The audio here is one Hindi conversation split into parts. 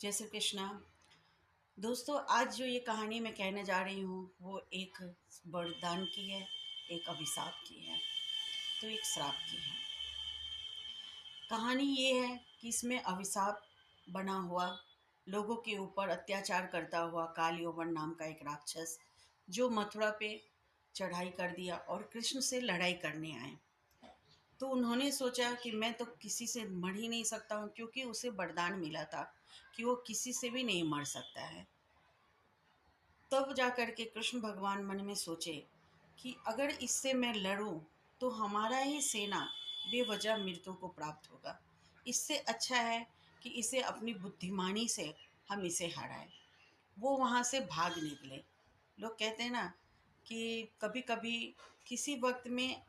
जय श्री कृष्णा। दोस्तों, आज जो ये कहानी मैं कहने जा रही हूँ वो एक वरदान की है, एक अभिशाप की है, तो एक श्राप की है। कहानी ये है कि इसमें अभिशाप बना हुआ, लोगों के ऊपर अत्याचार करता हुआ काल यौवन नाम का एक राक्षस जो मथुरा पे चढ़ाई कर दिया और कृष्ण से लड़ाई करने आए। तो उन्होंने सोचा कि मैं तो किसी से मर ही नहीं सकता हूँ, क्योंकि उसे वरदान मिला था कि वो किसी से भी नहीं मर सकता है। तब जा कर के कृष्ण भगवान मन में सोचे कि अगर इससे मैं लड़ूं तो हमारा ही सेना बेवजह मृत्यु को प्राप्त होगा। इससे अच्छा है कि इसे अपनी बुद्धिमानी से हम इसे हराएं। वो वहाँ से भाग निकले। लोग कहते हैं ना कि कभी कभी किसी वक्त में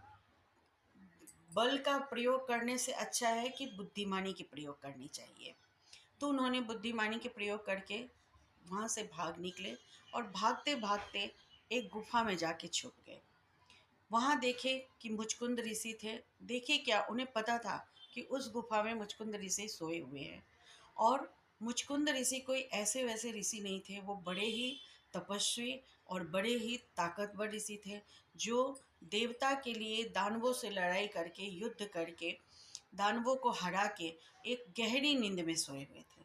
बल का प्रयोग करने से अच्छा है कि बुद्धिमानी की प्रयोग करनी चाहिए। तो उन्होंने बुद्धिमानी के प्रयोग करके वहाँ से भाग निकले और भागते भागते एक गुफा में जाके छुप गए। वहाँ देखे कि मुचकुंद ऋषि थे। देखे क्या, उन्हें पता था कि उस गुफा में मुचकुंद ऋषि सोए हुए हैं। और मुचकुंद ऋषि कोई ऐसे वैसे ऋषि नहीं थे, वो बड़े ही तपस्वी और बड़े ही ताकतवर ऋषि थे, जो देवता के लिए दानवों से लड़ाई करके, युद्ध करके, दानवों को हरा के एक गहरी नींद में सोए हुए थे।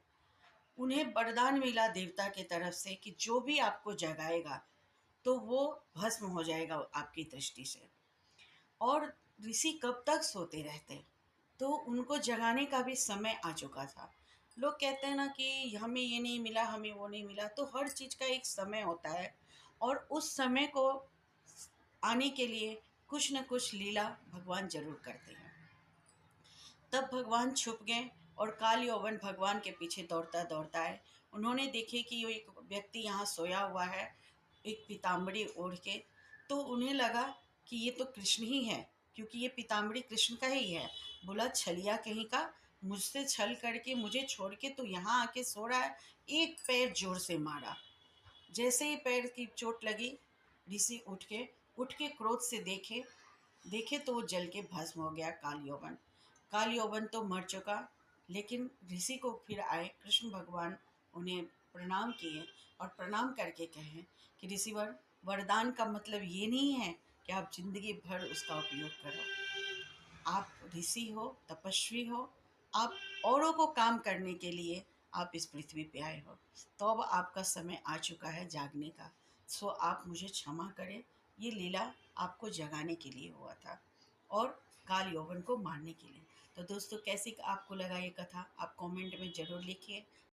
उन्हें वरदान मिला देवता के तरफ से कि जो भी आपको जगाएगा तो वो भस्म हो जाएगा आपकी दृष्टि से। और ऋषि कब तक सोते रहते, तो उनको जगाने का भी समय आ चुका था। लोग कहते हैं ना कि हमें ये नहीं मिला, हमें वो नहीं मिला, तो हर चीज़ का एक समय होता है और उस समय को आने के लिए कुछ न कुछ लीला भगवान जरूर करते हैं। तब भगवान छुप गए और काल यौवन भगवान के पीछे दौड़ता दौड़ता है। उन्होंने देखे कि ये एक व्यक्ति यहाँ सोया हुआ है, एक पीताम्बरी ओढ़ के। तो उन्हें लगा कि ये तो कृष्ण ही है, क्योंकि ये पीताम्बरी कृष्ण का ही है। बोला, छलिया कहीं का, मुझसे छल करके मुझे छोड़ के तो यहाँ आके सो रहा है। एक पैर जोर से मारा। जैसे ही पैर की चोट लगी, ऋषि उठ के क्रोध से देखे देखे तो वो जल के भस्म हो गया काल यौवन। काल यौवन तो मर चुका, लेकिन ऋषि को फिर आए कृष्ण भगवान, उन्हें प्रणाम किए और प्रणाम करके कहें कि ऋषिवर, वरदान का मतलब ये नहीं है कि आप जिंदगी भर उसका उपयोग करो। आप ऋषि हो, तपस्वी हो, आप औरों को काम करने के लिए आप इस पृथ्वी पे आए हो। तो अब आपका समय आ चुका है जागने का। सो आप मुझे क्षमा करें, ये लीला आपको जगाने के लिए हुआ था और काल यौवन को मारने के लिए। तो दोस्तों, कैसी आपको लगा ये कथा, आप कमेंट में ज़रूर लिखिए।